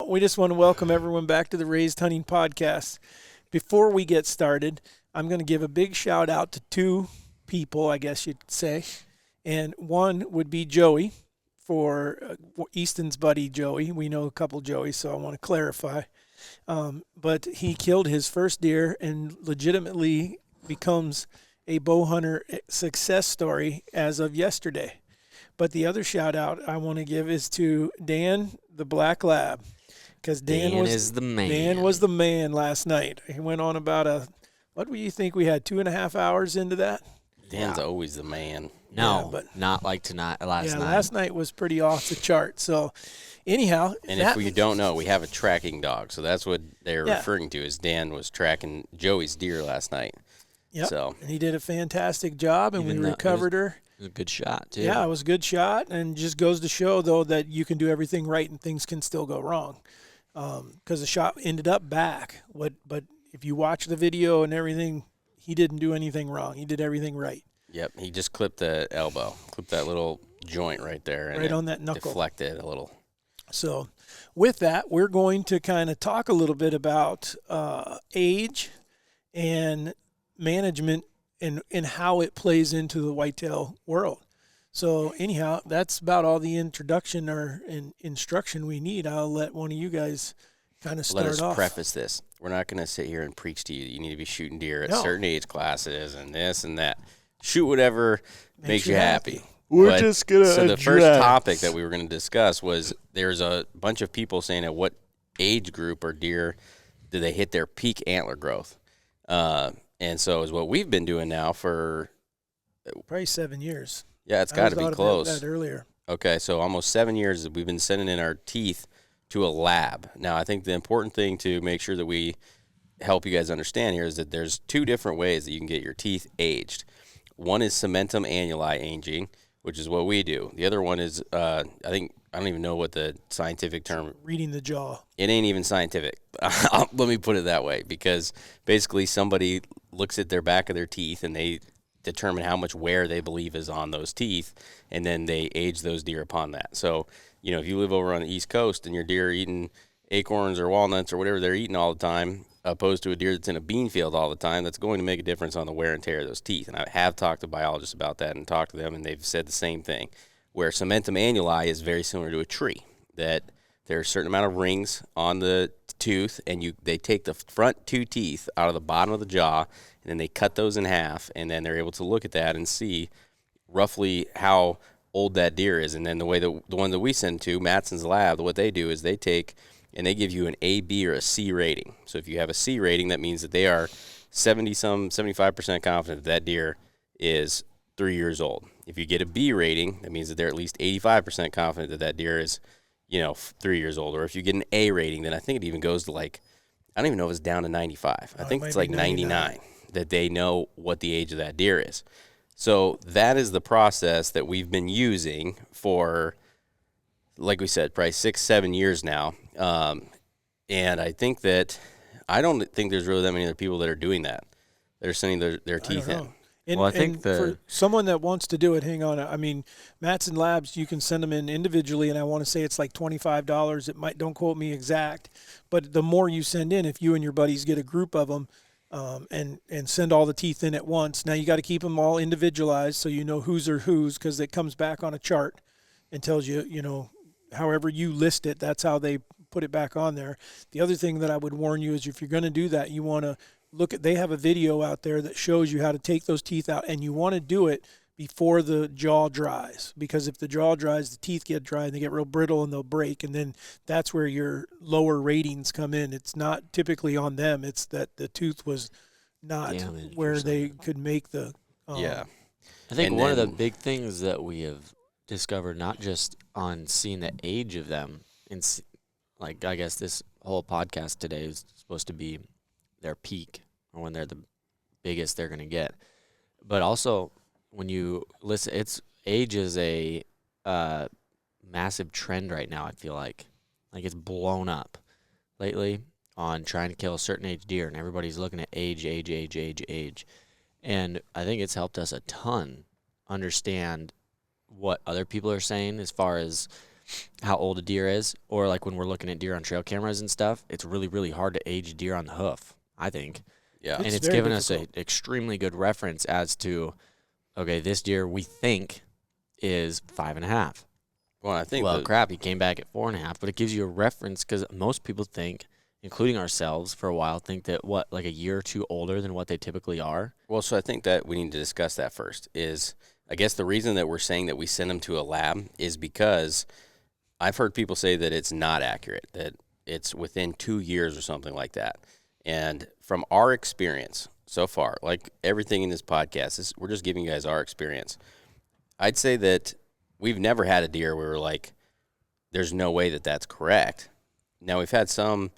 we just want to welcome everyone back to the Raised Hunting Podcast. Before we get started, I'm going to give a big shout out to two people, I guess you'd say. And one would be Joey, for Easton's buddy Joey. We know a couple Joeys, so I want to clarify. But he killed his first deer and legitimately becomes a bow hunter success story as of yesterday. But the other shout out I want to give is to Dan, the Black Lab, because Dan was the man. Dan was the man last night. He went on about what do you think we had, 2.5 hours into that? Dan's always the man. No, but not like tonight. Last night. Last night was pretty off the chart. So, anyhow, and if you don't know, we have a tracking dog. So that's what they're referring to. Is Dan was tracking Joey's deer last night. Yep. So and he did a fantastic job, and we recovered her. It was a good shot too. Yeah, it was a good shot, and just goes to show though that you can do everything right and things can still go wrong. Because the shot ended up back. But if you watch the video and everything, he didn't do anything wrong. He did everything right. Yep, he just clipped the elbow, clipped that little joint right there. And right on that knuckle. Deflected a little. So with that, we're going to kind of talk a little bit about age and management and how it plays into the whitetail world. So anyhow, that's about all the introduction or instruction we need. I'll let one of you guys kind of start off. Let us preface this. We're not going to sit here and preach to you. You need to be shooting deer at certain age classes and this and that. Shoot whatever makes you happy. We're just going to So the first topic that we were going to discuss was there's a bunch of people saying at what age group or deer do they hit their peak antler growth. And so is what we've been doing now for probably 7 years. Yeah, it's got to be close. About that earlier. Okay, so almost 7 years we've been sending in our teeth to a lab. Now, I think the important thing to make sure that we help you guys understand here is that there's two different ways that you can get your teeth aged. One is cementum annuli aging, which is what we do. The other one is, I don't even know what the scientific term. Reading the jaw. It ain't even scientific. Let me put it that way, because basically somebody looks at their back of their teeth and they determine how much wear they believe is on those teeth, and then they age those deer upon that. So, if you live over on the East Coast and your deer are eating acorns or walnuts or whatever they're eating all the time, opposed to a deer that's in a bean field all the time, that's going to make a difference on the wear and tear of those teeth. And I have talked to biologists about that and talked to them, and they've said the same thing, where cementum annuli is very similar to a tree, that there's a certain amount of rings on the tooth, and they take the front two teeth out of the bottom of the jaw, and then they cut those in half, and then they're able to look at that and see roughly how old that deer is. And then the one that we send to, Mattson's lab, what they do is they take and they give you an A, B, or a C rating. So if you have a C rating, that means that they are 75% confident that deer is 3 years old. If you get a B rating, that means that they're at least 85% confident that deer is, 3 years old. Or if you get an A rating, then I think it even goes to I don't even know if it's down to 95. I think it's 99, that they know what the age of that deer is. So that is the process that we've been using for, like we said, probably 6-7 years now. And I think I don't think there's really that many other people that are doing that. They're sending their teeth in. And, I think for someone that wants to do it, hang on. I mean, Matson Labs, you can send them in individually, and I want to say it's like $25. It don't quote me exact, but the more you send in, if you and your buddies get a group of them, and send all the teeth in at once. Now you got to keep them all individualized so you know whose are whose, because it comes back on a chart and tells you, however you list it, that's how they put it back on there. The other thing that I would warn you is if you're going to do that, you want to they have a video out there that shows you how to take those teeth out, and you want to do it before the jaw dries, because if the jaw dries, the teeth get dry and they get real brittle and they'll break, and then that's where your lower ratings come in. It's not typically on them. It's that the tooth was not where they could make the I think one of the big things that we have discovered, not just on seeing the age of them, and I guess this whole podcast today is supposed to be their peak, or when they're the biggest they're going to get, but also when you listen, age is a massive trend right now. I feel like it's blown up lately on trying to kill a certain age deer, and everybody's looking at age. And I think it's helped us a ton understand what other people are saying as far as how old a deer is, or like when we're looking at deer on trail cameras and stuff, it's really, really hard to age a deer on the hoof, I think. Yeah. And it's very given us difficult. an extremely good reference as to, okay, this deer we think is 5.5. Well, I think Well, crap, he came back at 4.5, but it gives you a reference because most people think, including ourselves for a while, think that like a year or two older than what they typically are. Well, so I think that we need to discuss that first. Is I guess the reason that we're saying that we send them to a lab is because I've heard people say that it's not accurate, that it's within 2 years or something like that. And from our experience so far, like everything in this podcast, we're just giving you guys our experience. I'd say that we've never had a deer where we're like, there's no way that that's correct. Now, we've had some,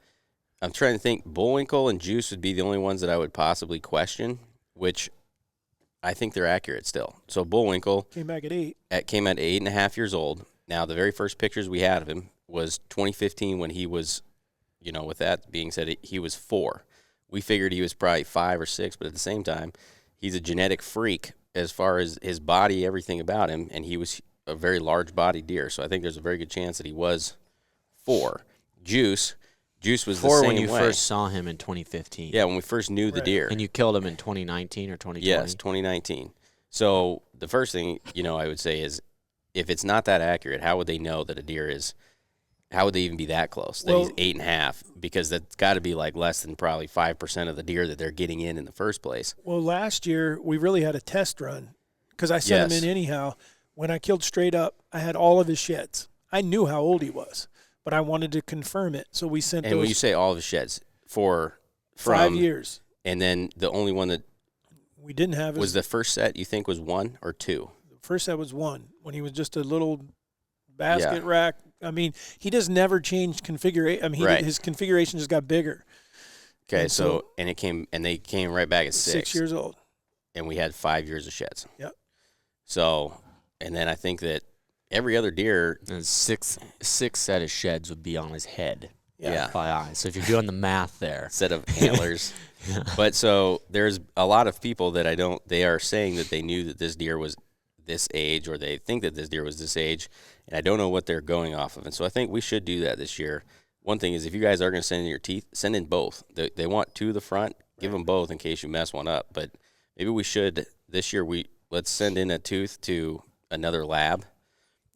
I'm trying to think, Bullwinkle and Juice would be the only ones that I would possibly question, which I think they're accurate still. So Bullwinkle Came back at 8. came at 8.5 years old. Now, the very first pictures we had of him was 2015 when he was, with that being said, he was 4. We figured he was probably 5 or 6, but at the same time, he's a genetic freak as far as his body, everything about him, and he was a very large-bodied deer. So I think there's a very good chance that he was 4. Juice was 4 the same when you way. first saw him in 2015. Yeah, when we first knew the Right. deer. And you killed him in 2019 or 2020? Yes, 2019. So the first thing, I would say is if it's not that accurate, how would they know that a deer is, how would they even be that close? That Well- he's 8.5? Because that's got to be like less than probably 5% of the deer that they're getting in the first place. Well, last year we really had a test run because I sent him Yes. in anyhow. When I killed Straight Up, I had all of his sheds. I knew how old he was, but I wanted to confirm it. So we sent And those when you say all of the sheds, from 5 years. And then the only one that We didn't have was his the first set, you think was 1 or 2? first set was 1 when he was just a little basket rack. I mean, he just never changed configuration. I mean, Right. his configuration just got bigger. Okay, And so- and they came right back at 6 years old. and we had 5 years of sheds. Yep. So, and then I think that every other deer, And six set of sheds would be on his head. Yeah. FYI. So if you're doing the math there. set of antlers. But so there's a lot of people that they are saying that they knew that this deer was this age, or they think that this deer was this age, and I don't know what they're going off of. And so I think we should do that this year. One thing is, if you guys are going to send in your teeth, send in both. They want 2 to the front, give them both in case you mess one up. But maybe we should, this year, let's send in a tooth to another lab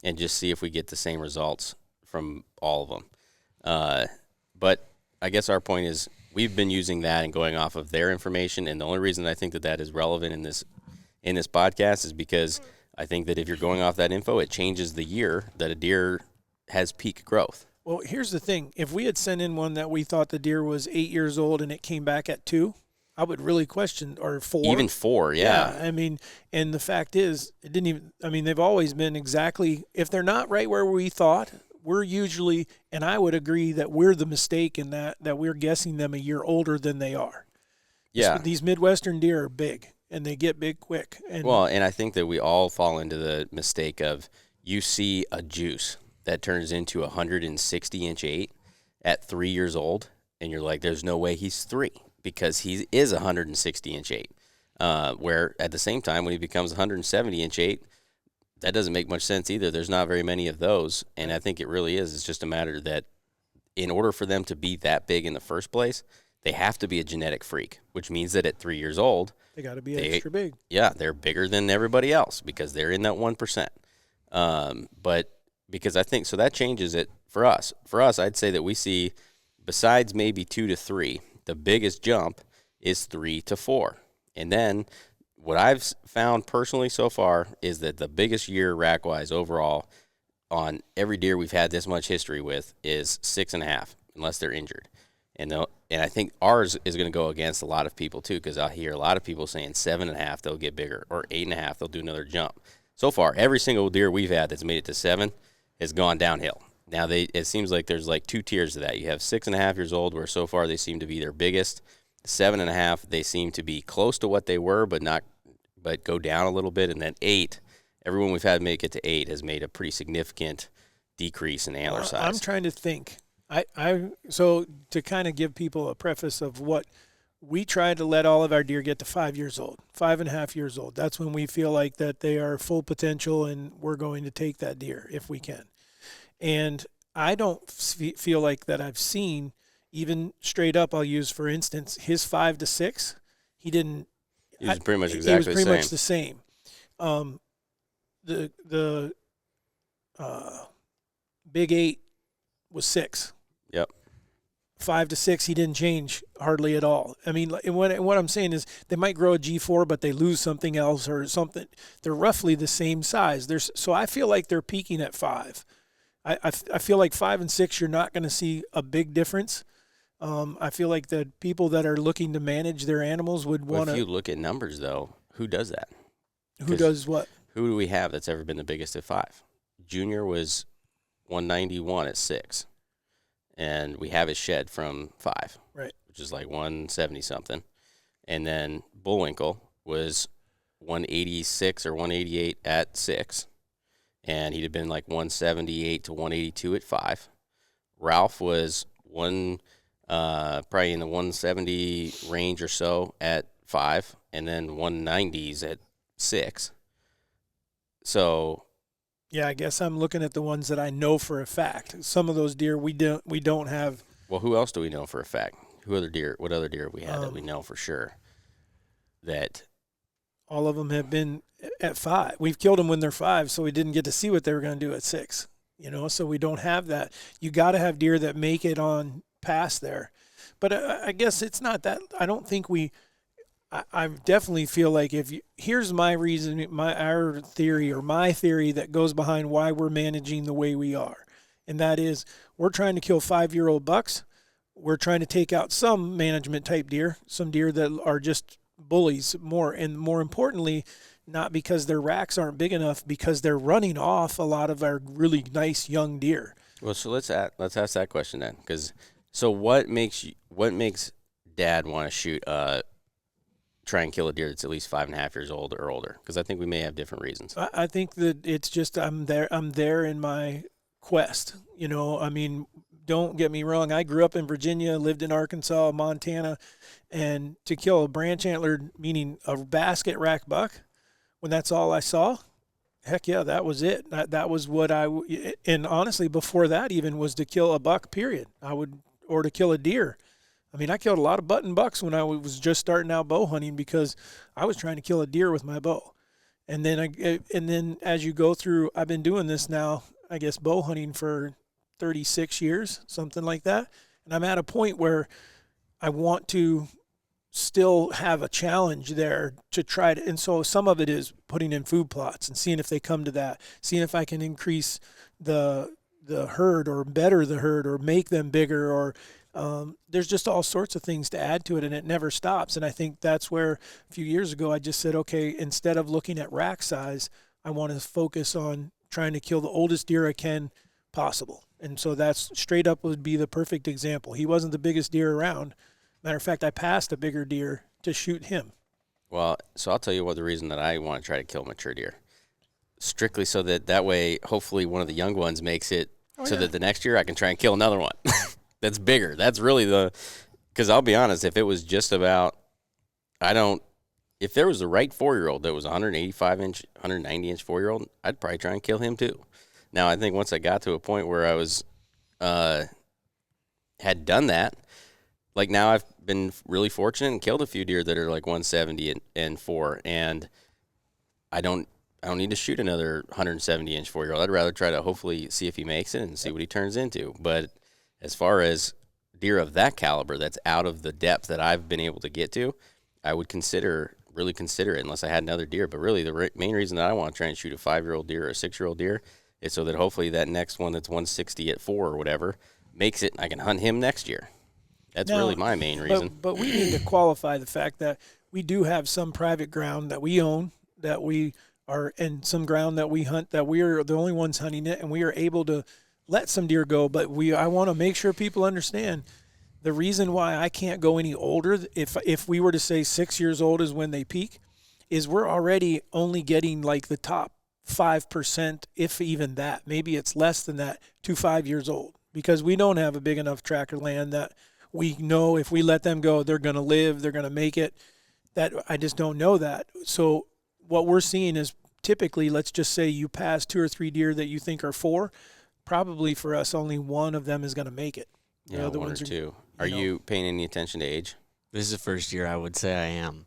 and just see if we get the same results from all of them. But I guess our point is we've been using that and going off of their information, and the only reason I think that is relevant in this podcast is because I think that if you're going off that info, it changes the year that a deer has peak growth. Well, here's the thing. If we had sent in one that we thought the deer was 8 years old and it came back at 2, I would really question, or 4. Even 4, yeah. I mean, and the fact is, it didn't even, I mean, they've always been exactly, if they're not right where we thought, we're usually, and I would agree that we're the mistake in that we're guessing them a year older than they are. Yeah. These Midwestern deer are big, and they get big quick. And And I think that we all fall into the mistake of, you see a Juice that turns into a 160-inch 8 at 3 years old, and you're like, there's no way he's 3, because he is a 160-inch 8. Where at the same time, when he becomes a 170-inch 8, that doesn't make much sense either. There's not very many of those, and I think it really is. It's just a matter that in order for them to be that big in the first place, they have to be a genetic freak, which means that at 3 years old, they got to be extra big. yeah, they're bigger than everybody else because they're in that 1%. But because I think, so that changes it for us. For us, I'd say that we see, besides maybe 2 to 3, the biggest jump is 3 to 4. And then what I've found personally so far is that the biggest year rack-wise overall on every deer we've had this much history with is 6.5, unless they're injured. And I think ours is going to go against a lot of people too, because I hear a lot of people saying 7.5 they'll get bigger, or 8.5 they'll do another jump. So far, every single deer we've had that's made it to 7 has gone downhill. Now it seems like there's like 2 tiers of that. You have 6.5 years old, where so far they seem to be their biggest. 7.5, they seem to be close to what they were, but go down a little bit. And then 8, everyone we've had make it to 8 has made a pretty significant decrease in antler size. I'm trying to think. So to kind of give people a preface of what we try to let all of our deer get to 5 years old, 5.5 years old. That's when we feel like that they are full potential, and we're going to take that deer if we can. And I don't feel like that I've seen, even straight up, I'll use, for instance, his 5 to 6, he didn't. It was pretty much It was exactly pretty the much the same. same. The Big 8 was 6. Yep. 5 to 6, he didn't change hardly at all. I mean, what I'm saying is they might grow a G4, but they lose something else or something. They're roughly the same size. So I feel like they're peaking at 5. I feel like 5 and 6, you're not going to see a big difference. I feel like the people that are looking to manage their animals would want to. If you look at numbers, though, who does that? Who does what? Who do we have that's ever been the biggest at 5? Junior was 191 at 6. And we have his shed from 5. Right. Which is like 170 something. And then Bullwinkle was 186 or 188 at 6. And he'd have been like 178 to 182 at 5. Ralph was probably in the 170 range or so at 5, and then 190s at 6. So, yeah, I guess I'm looking at the ones that I know for a fact. Some of those deer we don't have. Well, who else do we know for a fact? What other deer have we had that we know for sure? That all of them have been at 5. We've killed them when they're 5, so we didn't get to see what they were going to do at 6. So we don't have that. You got to have deer that make it on past there. But I guess it's not that. I don't think I definitely feel like here's my reason, our theory or my theory that goes behind why we're managing the way we are. And that is we're trying to kill 5-year-old bucks. We're trying to take out some management type deer, some deer that are just bullies more. And more importantly, not because their racks aren't big enough, because they're running off a lot of our really nice young deer. Well, so let's ask that question then. So what makes Dad want to shoot try and kill a deer that's at least 5.5 years old or older? Because I think we may have different reasons. I think that it's just I'm there in my quest. I mean, don't get me wrong. I grew up in Virginia, lived in Arkansas, Montana, and to kill a branch antlered, meaning a basket rack buck, when that's all I saw, heck yeah, that was it. That was what and honestly, before that even was to kill a buck, period. Or to kill a deer. I mean, I killed a lot of button bucks when I was just starting out bow hunting because I was trying to kill a deer with my bow. And then as you go through, I've been doing this now, I guess, bow hunting for 36 years, something like that. And I'm at a point where I want to still have a challenge there to try to, and so some of it is putting in food plots and seeing if they come to that, seeing if I can increase the herd or better the herd or make them bigger, or there's just all sorts of things to add to it, and it never stops. And I think that's where a few years ago I just said, okay, instead of looking at rack size, I want to focus on trying to kill the oldest deer I can possible. And so that's straight up would be the perfect example. He wasn't the biggest deer around. Matter of fact, I passed a bigger deer to shoot him. Well, so I'll tell you what the reason that I want to try to kill mature deer. Strictly so that way, hopefully one of the young ones makes it that the next year I can try and kill another one that's bigger. That's really because I'll be honest, if it was just about, if there was the right 4-year-old that was 185-inch, 190-inch 4-year-old, I'd probably try and kill him too. Now, I think once I got to a point where I was, had done that, like now I've been really fortunate and killed a few deer that are like 170 and 4, and I don't need to shoot another 170-inch 4-year-old. I'd rather try to hopefully see if he makes it and see what he turns into. But as far as deer of that caliber, that's out of the depth that I've been able to get to, I would really consider it unless I had another deer. But really, the main reason that I want to try and shoot a 5-year-old deer or a 6-year-old deer is so that hopefully that next one that's 160 at 4 or whatever makes it, and I can hunt him next year. That's really my main reason. But we need to qualify the fact that we do have some private ground that we own, that we are, and some ground that we hunt, that we are the only ones hunting it, and we are able to let some deer go. But I want to make sure people understand the reason why I can't go any older, if we were to say 6 years old is when they peak, is we're already only getting like the top 5%, if even that. Maybe it's less than that, to 5 years old, because we don't have a big enough tract of land that we know if we let them go, they're going to live, they're going to make it. That I just don't know that. So what we're seeing is typically, let's just say you pass 2 or 3 deer that you think are 4, probably for us, only one of them is going to make it. The Yeah, other one or ones two. Are you paying any attention to age? This is the first year I would say I am.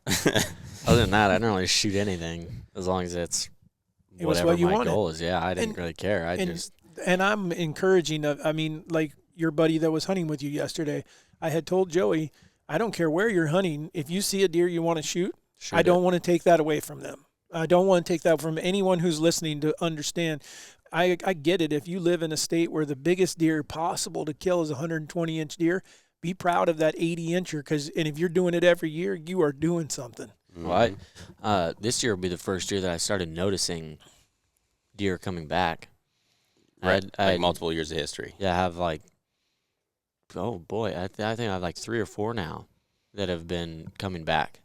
Other than that, I don't really shoot anything as long as it's It was whatever what you my wanted. goal is. Yeah, I didn't And- really care. And I'm encouraging. I mean, like your buddy that was hunting with you yesterday, I had told Joey, I don't care where you're hunting. If you see a deer you want to shoot, I don't want to take that away from them. I don't want to take that from anyone who's listening to understand. I get it. If you live in a state where the biggest deer possible to kill is a 120-inch deer, be proud of that 80-incher, and if you're doing it every year, you are doing something. Well, this year will be the first year that I started noticing deer coming back. Right, like multiple years of history. Yeah, I have like, oh boy, I think I have like 3 or 4 now that have been coming back.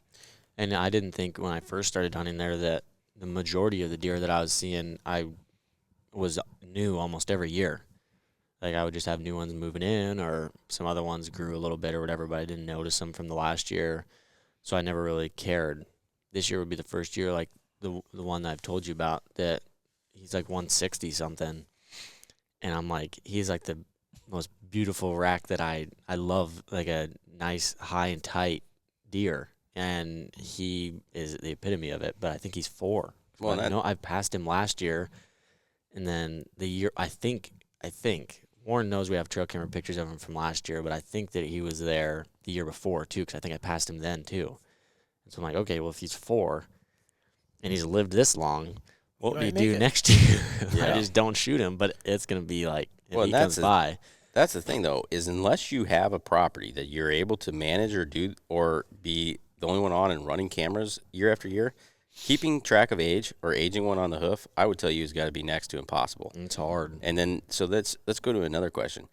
And I didn't think when I first started hunting there that the majority of the deer that I was seeing, I was new almost every year. Like I would just have new ones moving in, or some other ones grew a little bit or whatever, but I didn't notice them from the last year. So I never really cared. This year would be the first year, like the one that I've told you about, that he's like 160 something. And I'm like, he's like the most beautiful rack that I love, like a nice high and tight deer. And he is the epitome of it, but I think he's 4. Well, I passed him last year. And then the year, I think Warren knows we have trail camera pictures of him from last year, but I think that he was there the year before too, because I think I passed him then too. And so I'm like, okay, well, if he's 4 and he's lived this long, what do you do next year? Yeah. I just don't shoot him, but it's going to be like, if he that's comes by. That's the thing, though, is unless you have a property that you're able to manage or be the only one on and running cameras year after year, keeping track of age or aging one on the hoof, I would tell you, has got to be next to impossible. It's hard. And then, so let's go to another question.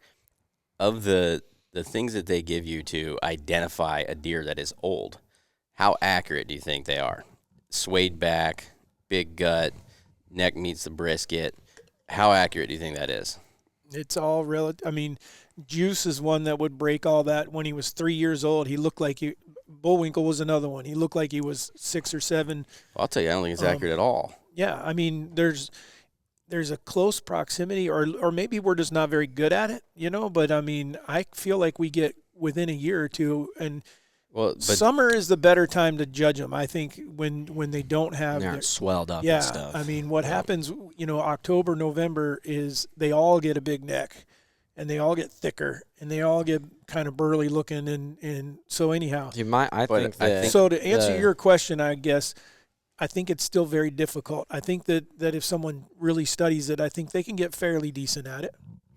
Of the things that they give you to identify a deer that is old, how accurate do you think they are? Swayed back, big gut, neck meets the brisket. How accurate do you think that is? It's all relative. I mean, Juice is one that would break all that. When he was 3 years old, he looked like Bullwinkle was another one. He looked like he was 6 or 7. Well, I'll tell you, I don't think it's accurate at all. Yeah, I mean, there's a close proximity, or maybe we're just not very good at it, But I mean, I feel like we get within a year or two, and summer is the better time to judge them. I think when they don't have they're swelled up. Yeah, and stuff. I mean, what happens, October, November is they all get a big neck, and they all get thicker, and they all get kind of burly looking, and so anyhow. So to answer your question, I guess, I think it's still very difficult. I think that if someone really studies it, I think they can get fairly decent at it.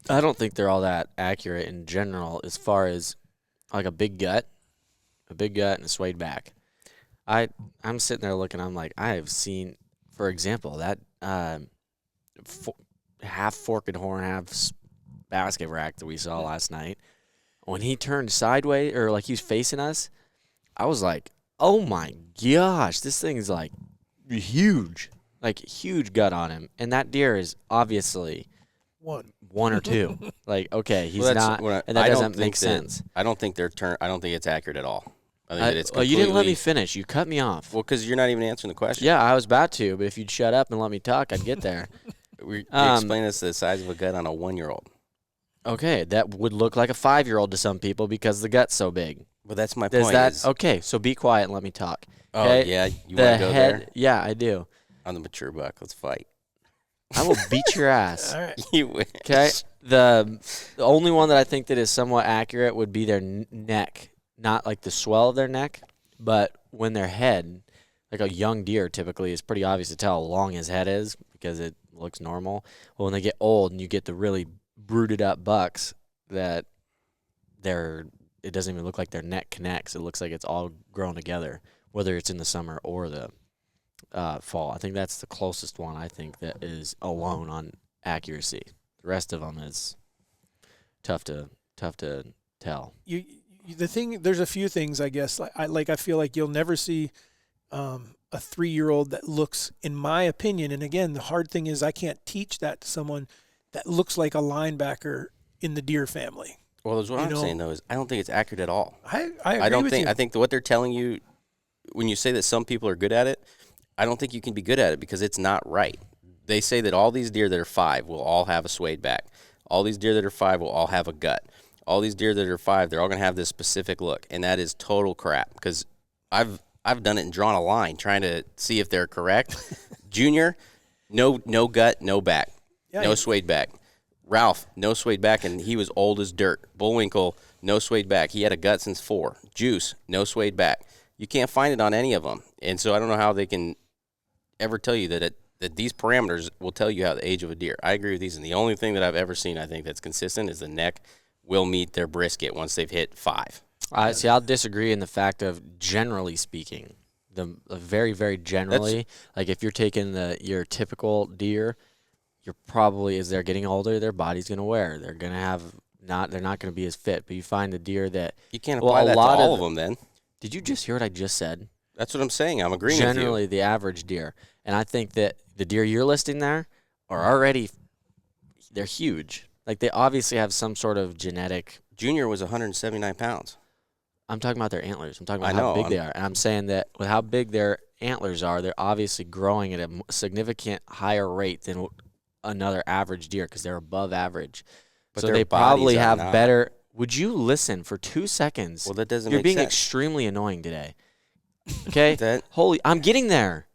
I don't think they're all that accurate in general as far as like a big gut and a swayed back. I'm sitting there looking, I'm like, I have seen, for example, that half forked horn, half basket rack that we saw last night. When he turned sideways, or like he was facing us, I was like, oh my gosh, this thing is like huge gut on him. And that deer is obviously one or two. Like, okay, he's not, and that doesn't make sense. I don't think I don't think it's accurate at all. I think that it's completely. You didn't let me finish. You cut me off. Well, because you're not even answering the question. Yeah, I was about to, but if you'd shut up and let me talk, I'd get there. Explain us the size of a gut on a 1-year-old. Okay, that would look like a 5-year-old to some people because the gut's so big. Well, that's my point. Okay, so be quiet and let me talk. Okay? Oh, yeah? You want to go there? Yeah, I do. On the mature buck, let's fight. I will beat your ass. All right. You wish. Okay? The only one that I think that is somewhat accurate would be their neck. Not like the swell of their neck, but when their head, like a young deer typically, is pretty obvious to tell how long his head is because it looks normal. Well, when they get old and you get the really brooded up bucks that it doesn't even look like their neck connects. It looks like it's all grown together, whether it's in the summer or the fall. I think that's the closest one I think that is alone on accuracy. The rest of them is tough to tell. There's a few things, I guess. I feel like you'll never see a 3-year-old that looks, in my opinion, and again, the hard thing is I can't teach that to someone that looks like a linebacker in the deer family. Well, that's what I'm saying, though, is I don't think it's accurate at all. I agree with you. I think that what they're telling you, when you say that some people are good at it, I don't think you can be good at it because it's not right. They say that all these deer that are 5 will all have a swayed back. All these deer that are 5 will all have a gut. All these deer that are 5, they're all going to have this specific look, and that is total crap because I've done it and drawn a line trying to see if they're correct. Junior, no gut, no back, no swayed back. Ralph, no swayed back, and he was old as dirt. Bullwinkle, no swayed back. He had a gut since 4. Juice, no swayed back. You can't find it on any of them, and so I don't know how they can ever tell you that these parameters will tell you how the age of a deer. I agree with these, and the only thing that I've ever seen I think that's consistent is the neck will meet their brisket once they've hit 5. See, I'll disagree in the fact of generally speaking, the very, very generally, like if you're taking your typical deer, you're probably, as they're getting older, their body's going to wear. They're going to have they're not going to be as fit. But you find the deer that you can't apply that to all of them. Then did you just hear what I just said? That's what I'm saying. I'm agreeing with you. Generally, the average deer, and I think that the deer you're listing there are already they're huge. Like they obviously have some sort of genetic. Junior was 179 pounds. I'm talking about their antlers. I'm talking about how big they are. And I'm saying that with how big their antlers are, they're obviously growing at a significant higher rate than another average deer because they're above average. But so they probably have better. Would you listen for 2 seconds? Well, that doesn't You're make being sense. Extremely annoying today. Okay? I'm getting there.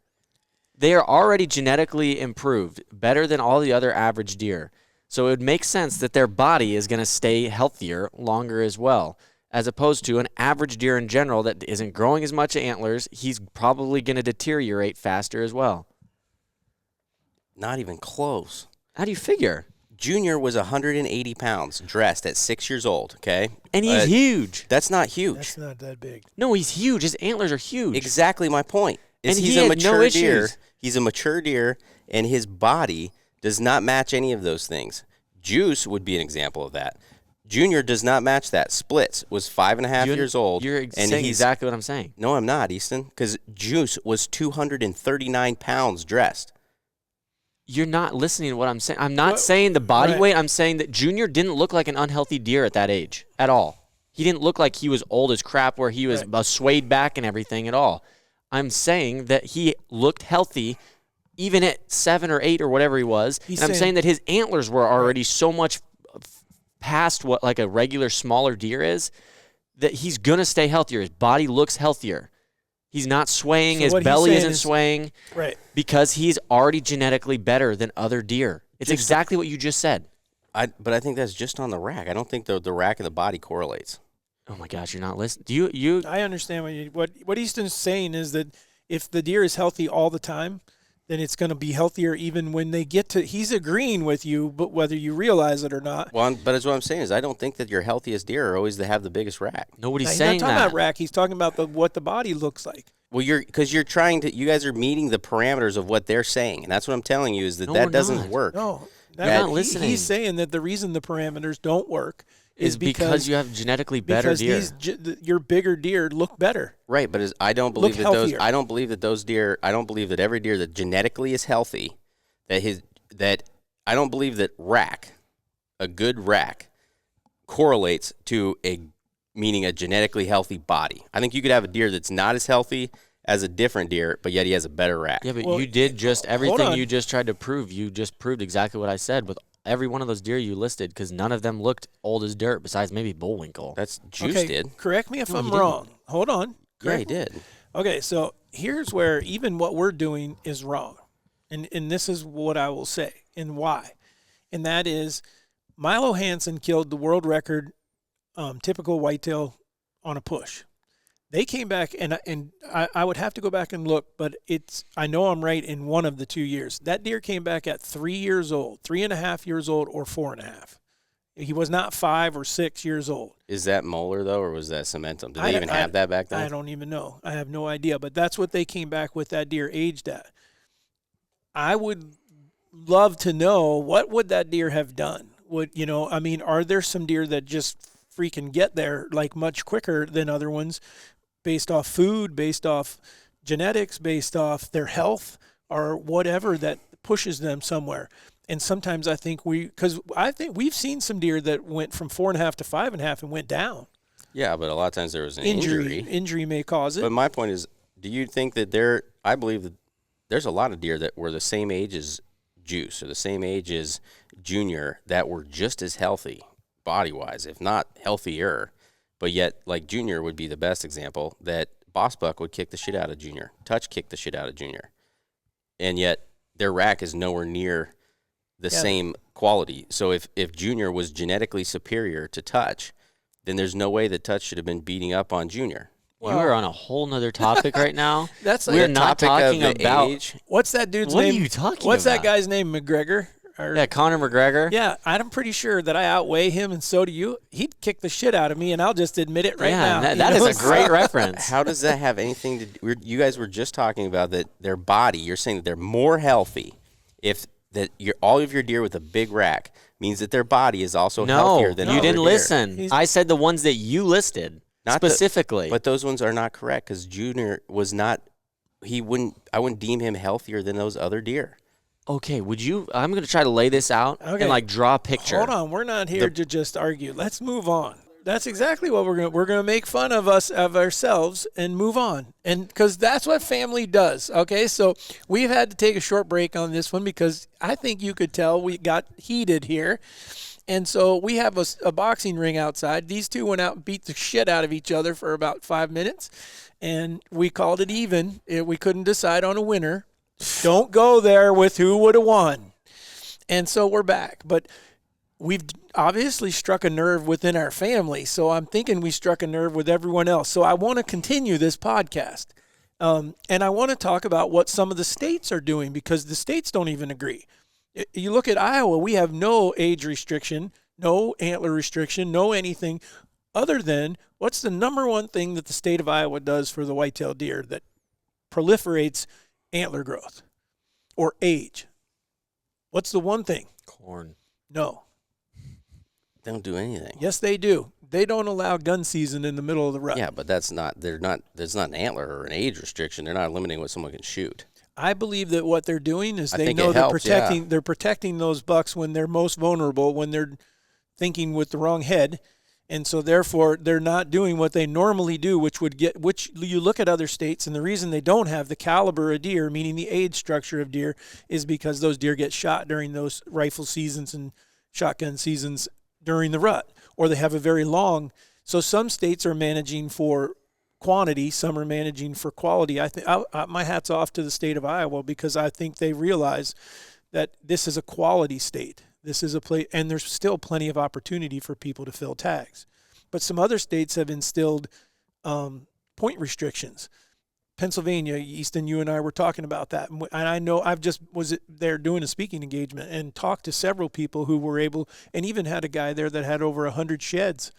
They are already genetically improved, better than all the other average deer. So it would make sense that their body is going to stay healthier longer as well, as opposed to an average deer in general that isn't growing as much antlers. He's probably going to deteriorate faster as well. Not even close. How do you figure? Junior was 180 pounds, dressed at 6 years old, okay? And he's huge. That's not huge. That's not that big. No, he's huge. His antlers are huge. Exactly my point. And he's he a had mature no deer. issues. He's a mature deer, and his body does not match any of those things. Juice would be an example of that. Junior does not match that. Splits was 5.5 years old. You're saying exactly what I'm saying. No, I'm not, Easton, because Juice was 239 pounds dressed. You're not listening to what I'm saying. I'm not saying the body weight. I'm saying that Junior didn't look like an unhealthy deer at that age at all. He didn't look like he was old as crap where he was swayed back and everything at all. I'm saying that he looked healthy even at 7 or 8 or whatever he was. And I'm saying that his antlers were already so much past what like a regular smaller deer is that he's going to stay healthier. His body looks healthier. He's not swaying. So his belly isn't swaying. Right. Because he's already genetically better than other deer. It's exactly what you just said. But I think that's just on the rack. I don't think the rack and the body correlates. Oh my gosh, you're not listening. You I understand what Easton's saying is that if the deer is healthy all the time, then it's going to be healthier even when they get to. He's agreeing with you, but whether you realize it or not. Well, but as what I'm saying is, I don't think that your healthiest deer are always to have the biggest rack. Nobody's saying he's not talking about rack. He's talking about what the body looks like. Well, you're trying to. You guys are meeting the parameters of what they're saying, and that's what I'm telling you is that doesn't work. No, you're not listening. He's saying that the reason the parameters don't work is because you have genetically better deer. Your bigger deer look better. Right, but I don't believe that those. I don't believe that those deer. I don't believe that every deer that genetically is healthy, I don't believe that a good rack, correlates to meaning a genetically healthy body. I think you could have a deer that's not as healthy as a different deer, but yet he has a better rack. Yeah, but you did just everything you just tried to prove. You just proved exactly what I said with every one of those deer you listed, because none of them looked old as dirt besides maybe Bullwinkle. That's Juice did. Correct me if I'm wrong. Hold on. Yeah, he did. Okay, so here's where even what we're doing is wrong. And this is what I will say and why. And that is Milo Hansen killed the world record typical whitetail on a push. They came back, and I would have to go back and look, but I know I'm right in one of the 2 years. That deer came back at 3 years old, 3.5 years old, or 4.5. He was not 5 or 6 years old. Is that molar, though, or was that cementum? Did they even have that back then? I don't even know. I have no idea, but that's what they came back with that deer aged at. I would love to know, what would that deer have done? Are there some deer that just freaking get there like much quicker than other ones based off food, based off genetics, based off their health or whatever that pushes them somewhere? And sometimes I think we've seen some deer that went from 4.5 to 5.5 and went down. Yeah, but a lot of times there was an injury. Injury may cause it. But my point is, do you think that I believe that there's a lot of deer that were the same age as Juice, or the same age as Junior, that were just as healthy body-wise, if not healthier, but yet, like Junior would be the best example, that Boss Buck would kick the shit out of Junior, Touch kick the shit out of Junior, and yet their rack is nowhere near the same quality. So if Junior was genetically superior to Touch, then there's no way that Touch should have been beating up on Junior. Well, you are on a whole nother topic right now. That's like we're not talking about age. What's that dude's what name? What are you talking What's about? that guy's name? McGregor? Yeah, Conor McGregor. Yeah, I'm pretty sure that I outweigh him, and so do you. He'd kick the shit out of me, and I'll just admit it right now. That is a great reference. How does that have anything to do? You guys were just talking about that their body. You're saying that they're more healthy if all of your deer with a big rack means that their body is also healthier than you didn't deer. listen. I said the ones that you listed specifically. But those ones are not correct because Junior was not. I wouldn't deem him healthier than those other deer. Okay, would you? I'm going to try to lay this out and draw a picture. Hold on, we're not here to just argue. Let's move on. That's exactly what we're going to make fun of ourselves and move on. And because that's what family does. Okay, so we've had to take a short break on this one because I think you could tell we got heated here. And so we have a boxing ring outside. These two went out and beat the shit out of each other for about 5 minutes. And we called it even. We couldn't decide on a winner. Don't go there with who would have won. And so we're back. But we've obviously struck a nerve within our family. So I'm thinking we struck a nerve with everyone else. So I want to continue this podcast. And I want to talk about what some of the states are doing because the states don't even agree. You look at Iowa, we have no age restriction, no antler restriction, no anything other than what's the number one thing that the state of Iowa does for the whitetail deer that proliferates antler growth or age? What's the one thing? Corn. No. They don't do anything. Yes, they do. They don't allow gun season in the middle of the rut. Yeah, but there's not an antler or an age restriction. They're not limiting what someone can shoot. I believe that what they're doing is they think know it helps, they're protecting those bucks when they're most vulnerable, when they're thinking with the wrong head. And so therefore they're not doing what they normally do, which you look at other states, and the reason they don't have the caliber of deer, meaning the age structure of deer, is because those deer get shot during those rifle seasons and shotgun seasons during the rut, or they have a very long. So some states are managing for quantity, some are managing for quality. I think my hat's off to the state of Iowa because I think they realize that this is a quality state. This is a place, and there's still plenty of opportunity for people to fill tags. But some other states have instilled point restrictions. Pennsylvania, Easton, you and I were talking about that. And I know I've just was there doing a speaking engagement and talked to several people who were able, and even had a guy there that had over 100 sheds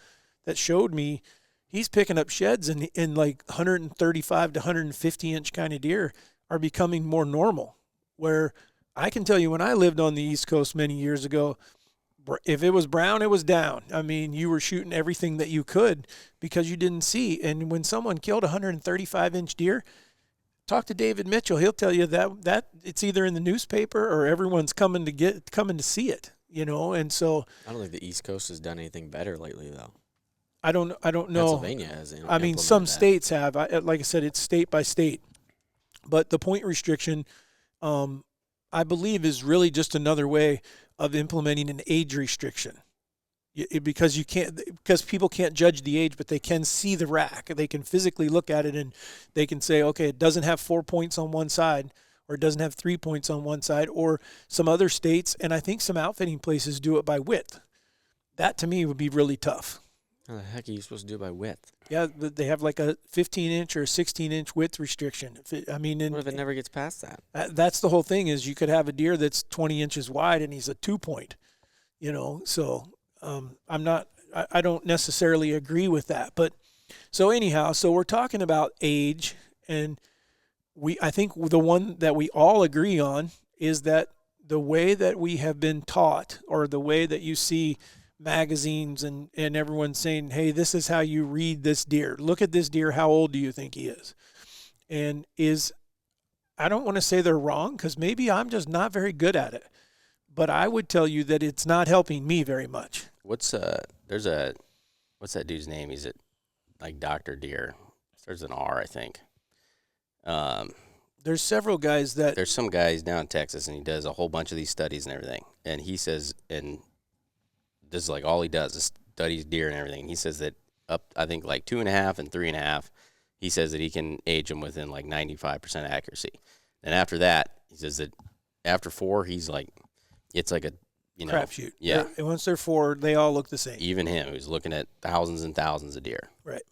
that showed me he's picking up sheds in like 135 to 150 inch kind of deer are becoming more normal. Where I can tell you when I lived on the East Coast many years ago, if it was brown, it was down. I mean, you were shooting everything that you could because you didn't see. And when someone killed a 135-inch deer, talk to David Mitchell. He'll tell you that it's either in the newspaper or everyone's coming to see it. You know, and so I don't think the East Coast has done anything better lately, though. I don't know. Pennsylvania has. I mean, some states have. Like I said, it's state by state. But the point restriction, I believe, is really just another way of implementing an age restriction. Because people can't judge the age, but they can see the rack. They can physically look at it and they can say, okay, it doesn't have 4 points on one side, or it doesn't have 3 points on one side, or some other states, and I think some outfitting places do it by width. That to me would be really tough. How the heck are you supposed to do it by width? Yeah, they have like a 15-inch or a 16-inch width restriction. What if it never gets past that? That's the whole thing. Is you could have a deer that's 20 inches wide and he's a 2-point. You know, so I don't necessarily agree with that. But so anyhow, so we're talking about age, and I think the one that we all agree on is that the way that we have been taught, or the way that you see magazines and everyone saying, hey, this is how you read this deer. Look at this deer. How old do you think he is? And I don't want to say they're wrong, because maybe I'm just not very good at it. But I would tell you that it's not helping me very much. What's that dude's name? He's at like Dr. Deer. Starts with an R, I think. There's several guys that There's some guys down in Texas, and he does a whole bunch of these studies and everything. And he says, and this is like all he does is studies deer and everything. He says that up, I think like 2.5 and 3.5, he says that he can age them within like 95% accuracy. And after that, he says that after 4, he's like, it's like a, crapshoot. Yeah. And once they're 4, they all look the same. Even him, who's looking at thousands and thousands of deer. Right.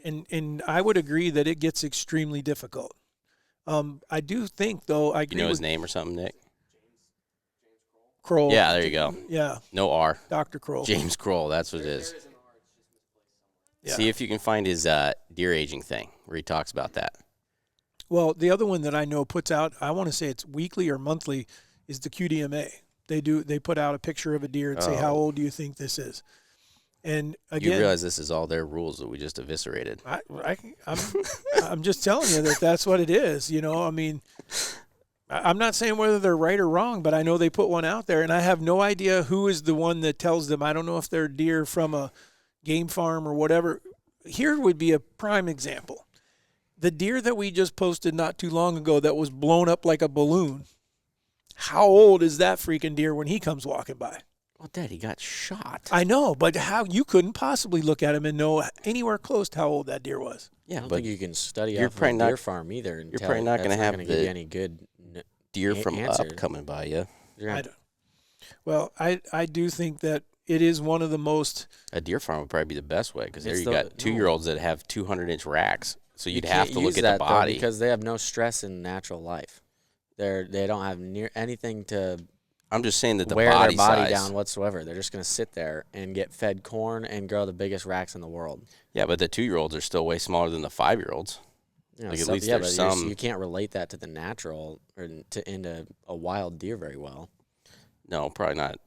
And I would agree that it gets extremely difficult. I do think, though, I agree You know with his name or something, Nick? Kroll. Yeah, there you go. Yeah. No R. Dr. Kroll. James Kroll, that's what it is. Yeah. See if you can find his deer aging thing where he talks about that. Well, the other one that I know puts out, I want to say it's weekly or monthly, is the QDMA. They put out a picture of a deer and say, how old do you think this is? And again, You realize this is all their rules that we just eviscerated. I'm just telling you that's what it is. I mean, I'm not saying whether they're right or wrong, but I know they put one out there, and I have no idea who is the one that tells them. I don't know if they're deer from a game farm or whatever. Here would be a prime example. The deer that we just posted not too long ago that was blown up like a balloon. How old is that freaking deer when he comes walking by? Well, Dad, he got shot. I know, but how you couldn't possibly look at him and know anywhere close to how old that deer was. I Yeah, don't but think you can study you're off of a probably not- deer farm either. And you're tell probably not that's gonna have give the you any good deer from answer. up coming by you. You're I gonna- don't. Well, I do think that it is one of the most. A deer farm would probably be the best way because there It's you the- got 2-year-olds that have 200-inch racks. So you you'd can't have to look use at that, the though, body. because they have no stress in natural life. They don't have near anything to I'm just saying that the wear body their body size. down whatsoever. They're just going to sit there and get fed corn and grow the biggest racks in the world. Yeah, but the 2-year-olds are still way smaller than the 5-year-olds. You know, Like, at so- least yeah, there's but some- you can't relate that to the natural or into a wild deer very well. No, probably not.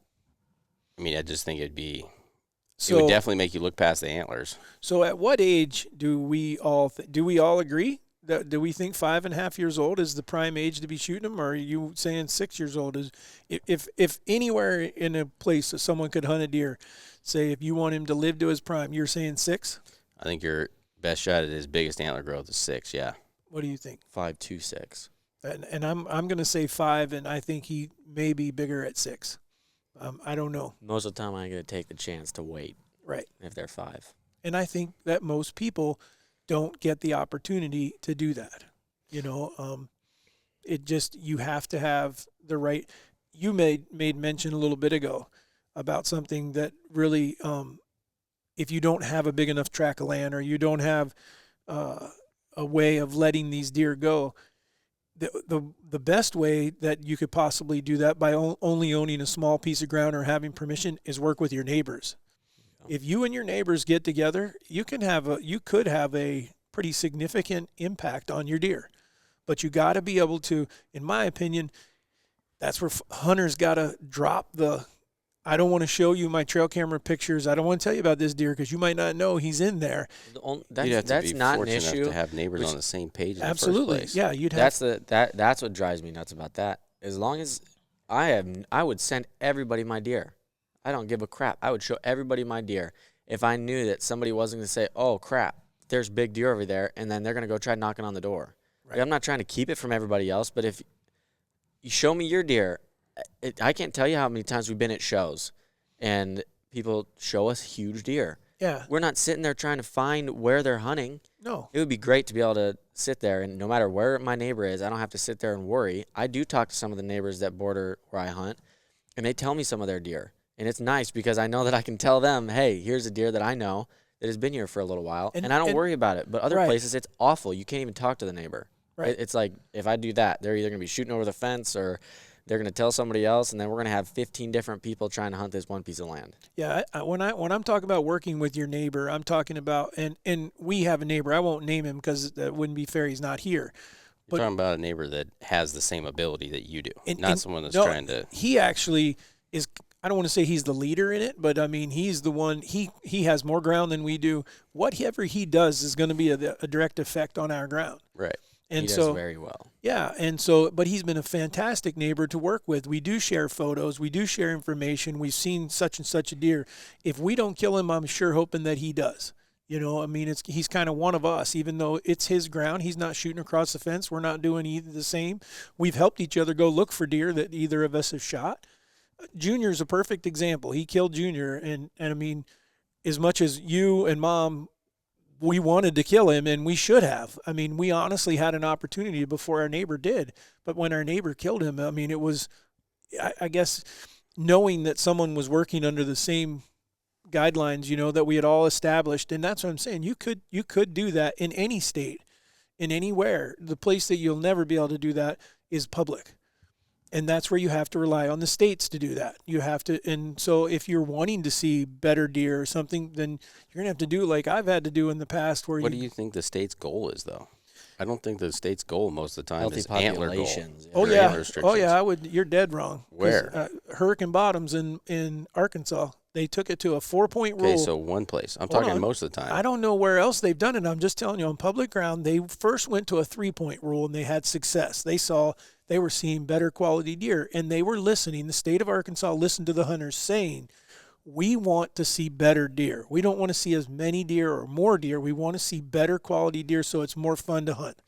I mean, I just think it So, would definitely make you look past the antlers. so at what age do we all agree? Do we think 5.5 years old is the prime age to be shooting them, or are you saying 6 years old is? If anywhere in a place that someone could hunt a deer, say if you want him to live to his prime, you're saying 6. I think your best shot at his biggest antler growth is 6. Yeah. What do you think? 5.26. And I'm going to say 5, and I think he may be bigger at 6. I don't know. Most of the time, I'm going to take the chance to wait Right. if they're 5. And I think that most people don't get the opportunity to do that. It just, you have to have the right. You made mention a little bit ago about something that really, if you don't have a big enough tract of land, or you don't have a way of letting these deer go, the best way that you could possibly do that by only owning a small piece of ground or having permission is work with your neighbors. If you and your neighbors get together, you could have a pretty significant impact on your deer. But you got to be able to, in my opinion, that's where hunters got to drop the, I don't want to show you my trail camera pictures. I don't want to tell you about this deer because you might not know he's in there. You'd have to That's be not an fortunate enough issue. to have neighbors on the same page. In Absolutely. The first place. Yeah, you'd have. That's what drives me nuts about that. As long as I would send everybody my deer. I don't give a crap. I would show everybody my deer if I knew that somebody wasn't going to say, "Oh crap, there's big deer over there," and then they're going to go try knocking on the door. Right. I'm not trying to keep it from everybody else, but if you show me your deer, I can't tell you how many times we've been at shows and people show us huge deer. Yeah. We're not sitting there trying to find where they're hunting. No. It would be great to be able to sit there, and no matter where my neighbor is, I don't have to sit there and worry. I do talk to some of the neighbors that border where I hunt, and they tell me some of their deer. And it's nice because I know that I can tell them, hey, here's a deer that I know that has been here for a little while, and I don't worry about it. But other Right. places, it's awful. You can't even talk to the neighbor. Right. It's like if I do that, they're either going to be shooting over the fence or they're going to tell somebody else, and then we're going to have 15 different people trying to hunt this one piece of land. Yeah, when I'm talking about working with your neighbor, I'm talking about, and we have a neighbor. I won't name him because that wouldn't be fair. He's not here. You're talking about a neighbor that has the same ability that you do, And- not and- someone that's no, trying to. He actually is. I don't want to say he's the leader in it, but I mean he's the one. He has more ground than we do. Whatever he does is going to be a direct effect on our ground. Right. And He so does very well. yeah, and so but he's been a fantastic neighbor to work with. We do share photos, we do share information. We've seen such and such a deer. If we don't kill him, I'm sure hoping that he does. You know, I mean, he's kind of one of us, even though it's his ground. He's not shooting across the fence. We're not doing either the same. We've helped each other go look for deer that either of us have shot. Junior's a perfect example. He killed Junior, and I mean, as much as you and Mom, we wanted to kill him, and we should have. I mean, we honestly had an opportunity before our neighbor did. But when our neighbor killed him, I mean, it was, I guess, knowing that someone was working under the same guidelines, you know, that we had all established. And that's what I'm saying. You could do that in any state, in anywhere. The place that you'll never be able to do that is public. And that's where you have to rely on the states to do that. You have to, and so if you're wanting to see better deer or something, then you're going to have to do like I've had to do in the past. Where what do you think the state's goal is, though? I don't think the state's goal most of the time Healthy is antler goal. populations. Oh or yeah, antler restrictions. oh yeah. You're dead wrong. Where? Hurricane Bottoms in Arkansas. They took it to a 4-point rule. Okay, so one place. I'm talking most of the time. I don't know where else they've done it. I'm just telling you, on public ground, they first went to a 3-point rule, and they had success. They were seeing better quality deer, and they were listening. The state of Arkansas listened to the hunters saying, we want to see better deer. We don't want to see as many deer or more deer. We want to see better quality deer so it's more fun to hunt.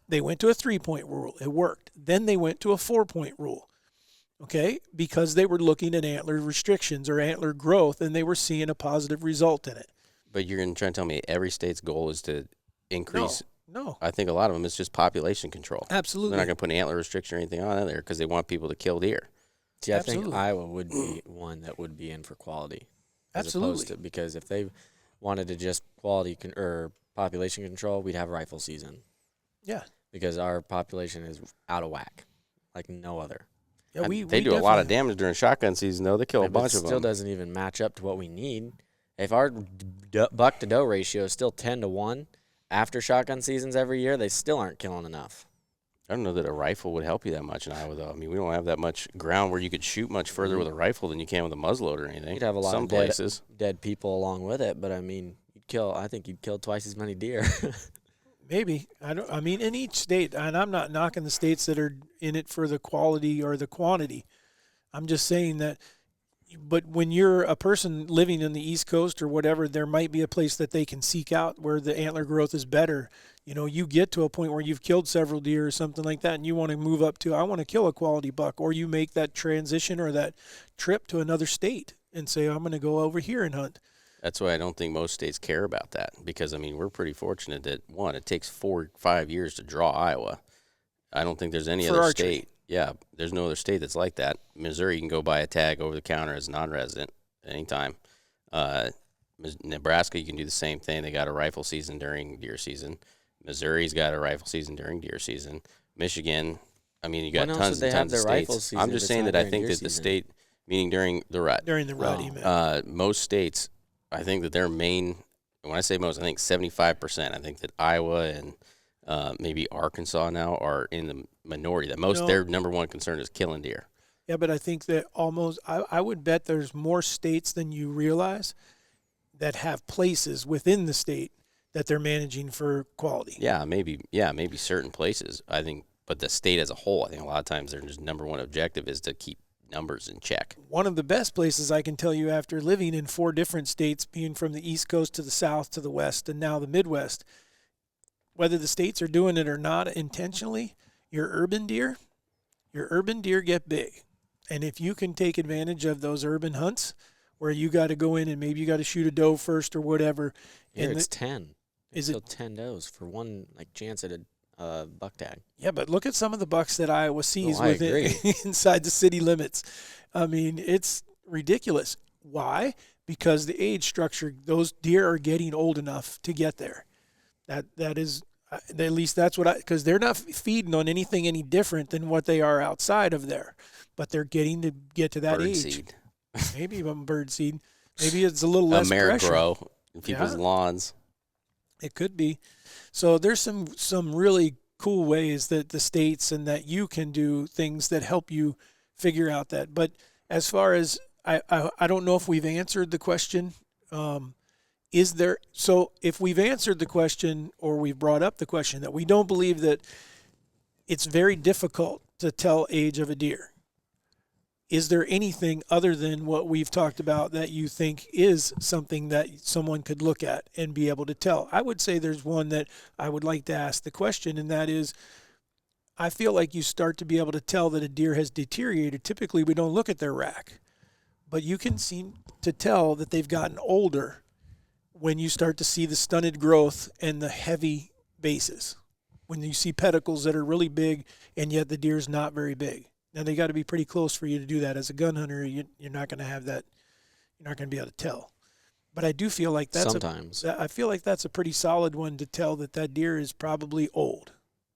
They went to a 3-point rule. It worked. Then they went to a 4-point rule. Okay, because they were looking at antler restrictions or antler growth, and they were seeing a positive result in it. But you're going to try and tell me every state's goal is to increase? No. I think a lot of them is just population control. Absolutely. They're not going to put an antler restriction or anything on there because they want people to kill deer. See, I think Iowa would be one that would be in for quality. Absolutely. Because if they wanted to just quality or population control, we'd have rifle season. Yeah. Because our population is out of whack, like no other. Yeah, they do a lot of damage during shotgun season, though. They kill a bunch of them. It still doesn't even match up to what we need. If our buck to doe ratio is still 10-1 after shotgun seasons every year, they still aren't killing enough. I don't know that a rifle would help you that much in Iowa, though. I mean, we don't have that much ground where you could shoot much further with a rifle than you can with a muzzleloader or anything. You'd have a lot Some of places. dead people along with it, but I mean, I think you'd kill twice as many deer. Maybe. I mean, in each state, and I'm not knocking the states that are in it for the quality or the quantity. I'm just saying that, but when you're a person living in the East Coast or whatever, there might be a place that they can seek out where the antler growth is better. You know, you get to a point where you've killed several deer or something like that, and you want to move up to, I want to kill a quality buck, or you make that transition or that trip to another state and say, I'm going to go over here and hunt. That's why I don't think most states care about that because, I mean, we're pretty fortunate that, one, it takes 4 or 5 years to draw Iowa. I don't think there's any other state. Yeah, there's no other state that's like that. Missouri, you can go buy a tag over the counter as a non-resident anytime. Nebraska, you can do the same thing. They got a rifle season during deer season. Missouri's got a rifle season during deer season. Michigan, I mean, you got tons and tons of states. I'm just saying that I think that the state, meaning during the rut. During the rut, most states, I think that their main, when I say most, I think 75%. I think that Iowa and maybe Arkansas now are in the minority. That their number one concern is killing deer. Yeah, but I think that I would bet there's more states than you realize that have places within the state that they're managing for quality. Yeah, maybe certain places. I think, but the state as a whole, I think a lot of times their just number one objective is to keep numbers in check. One of the best places I can tell you after living in 4 different states, being from the East Coast to the South to the West and now the Midwest, whether the states are doing it or not intentionally, your urban deer get big. And if you can take advantage of those urban hunts where you got to go in and maybe you got to shoot a doe first or whatever. Here it's 10. Is it 10 does for one chance at a buck tag? Yeah, but look at some of the bucks that Iowa sees inside the city limits. I mean, it's ridiculous. Why? Because the age structure, those deer are getting old enough to get there. That is, at least that's what because they're not feeding on anything any different than what they are outside of there, but they're getting to get to that age. Seed. Maybe even bird seed. Maybe it's a little less pressure. Amerigrow in people's lawns. It could be. So there's some really cool ways that the states and that you can do things that help you figure out that. But as far as I don't know if we've answered the question. So if we've answered the question or we've brought up the question that we don't believe that it's very difficult to tell age of a deer. is there anything other than what we've talked about that you think is something that someone could look at and be able to tell? I would say there's one that I would like to ask the question, and that is, I feel like you start to be able to tell that a deer has deteriorated. Typically, we don't look at their rack, but you can seem to tell that they've gotten older when you start to see the stunted growth and the heavy bases. When you see pedicles that are really big and yet the deer's not very big. Now, they got to be pretty close for you to do that. As a gun hunter, you're not going to have that. You're not going to be able to tell. But I do feel like I feel like that's a pretty solid one to tell that deer is probably old,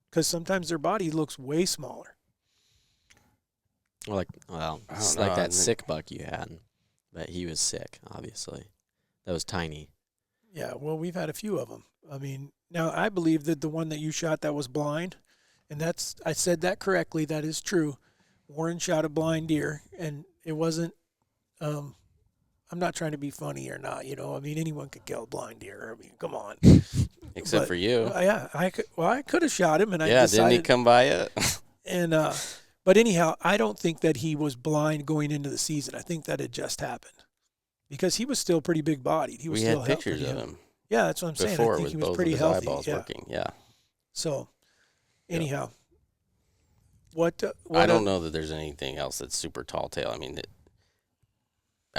because sometimes their body looks way smaller. It's like that sick buck you had, but he was sick, obviously. That was tiny. Yeah, well, we've had a few of them. I mean, now I believe that the one that you shot that was blind, and I said that correctly. That is true. Warren shot a blind deer, and it wasn't. I'm not trying to be funny or not. I mean, anyone could kill a blind deer. I mean, come on. Except for you. Yeah, I could have shot him, and I decided. Didn't he come by it? And but anyhow, I don't think that he was blind going into the season. I think that had just happened, because he was still pretty big bodied. He was we still had pictures of him. Yeah, that's what I'm saying. Before, I think he was both pretty of his healthy. eyeballs working. Yeah. So, anyhow, I don't know that there's anything else that's super tall tail. I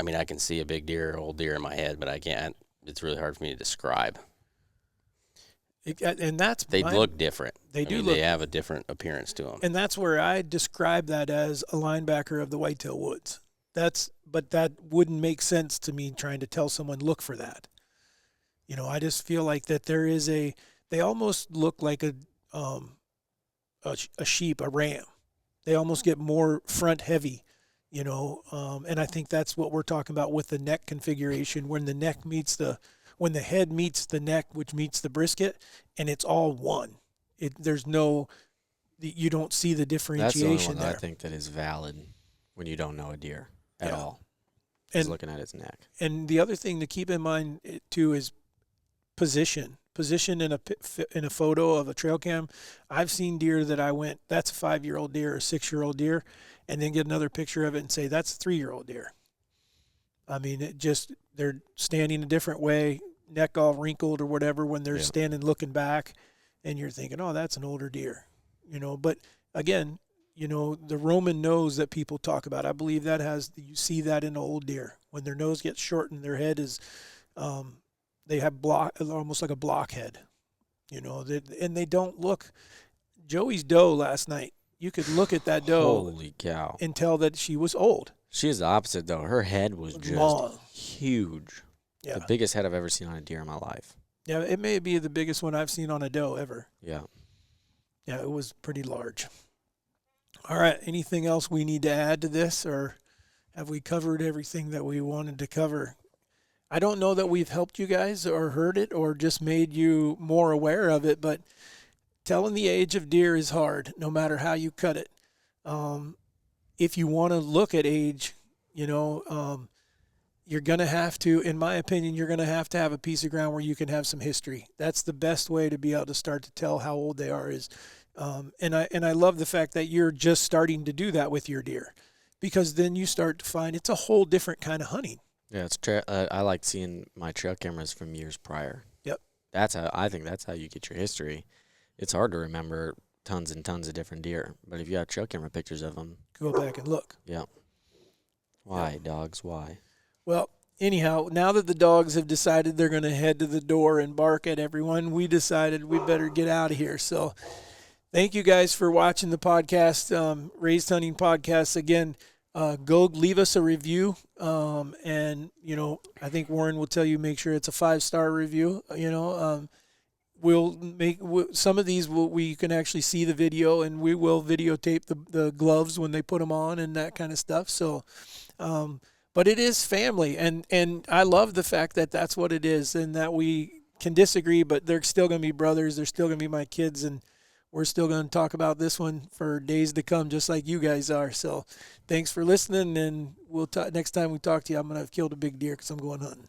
mean, I can see a big deer, old deer in my head, but I can't. It's really hard for me to describe. And they look different. They They have a different appearance to them. And that's where I describe that as a linebacker of the whitetail woods. But that wouldn't make sense to me trying to tell someone look for that. I just feel like that they almost look like a sheep, a ram. They almost get more front heavy, and I think that's what we're talking about with the neck configuration, when the head meets the neck, which meets the brisket, and it's all one. You don't see the differentiation. That's the only one there. I think that is valid when you don't know a deer at all. And looking at its neck. And the other thing to keep in mind too is position in a photo of a trail cam. I've seen deer that I went, that's a 5-year-old deer or 6-year-old deer, and then get another picture of it and say that's a 3-year-old deer. I mean, they're standing a different way, neck all wrinkled or whatever when they're standing looking back, and you're thinking, oh, that's an older deer, But again, the Roman nose that people talk about, I believe you see that in old deer when their nose gets shortened, their head is. They have almost like a blockhead, and they don't look. Joey's doe last night, you could look at that doe. Holy cow. And tell that she was old. She is the opposite, though. Her head was just long. Huge. Yeah. The biggest head I've ever seen on a deer in my life. Yeah, it may be the biggest one I've seen on a doe ever. Yeah. Yeah, it was pretty large. All right, anything else we need to add to this, or have we covered everything that we wanted to cover? I don't know that we've helped you guys or heard it or just made you more aware of it, but telling the age of deer is hard, no matter how you cut it. If you want to look at age, you're going to have to, in my opinion, you're going to have a piece of ground where you can have some history. That's the best way to be able to start to tell how old they are is. And I love the fact that you're just starting to do that with your deer, because then you start to find it's a whole different kind of hunting. Yeah, I like seeing my trail cameras from years prior. Yep. I think that's how you get your history. It's hard to remember tons and tons of different deer, but if you have trail camera pictures of them, go back and look. Yeah. Why, dogs? Why? Well, anyhow, now that the dogs have decided they're going to head to the door and bark at everyone, we decided we better get out of here. So thank you guys for watching the podcast, Raised Hunting Podcast. Again, go leave us a review. And, I think Warren will tell you, make sure it's a 5-star review. We'll make some of these we can actually see the video, and we will videotape the gloves when they put them on and that kind of stuff. So, but it is family, and I love the fact that that's what it is, and that we can disagree, but they're still going to be brothers. They're still going to be my kids, and we're still going to talk about this one for days to come, just like you guys are. So thanks for listening, and next time we talk to you, I'm going to have killed a big deer because I'm going hunting.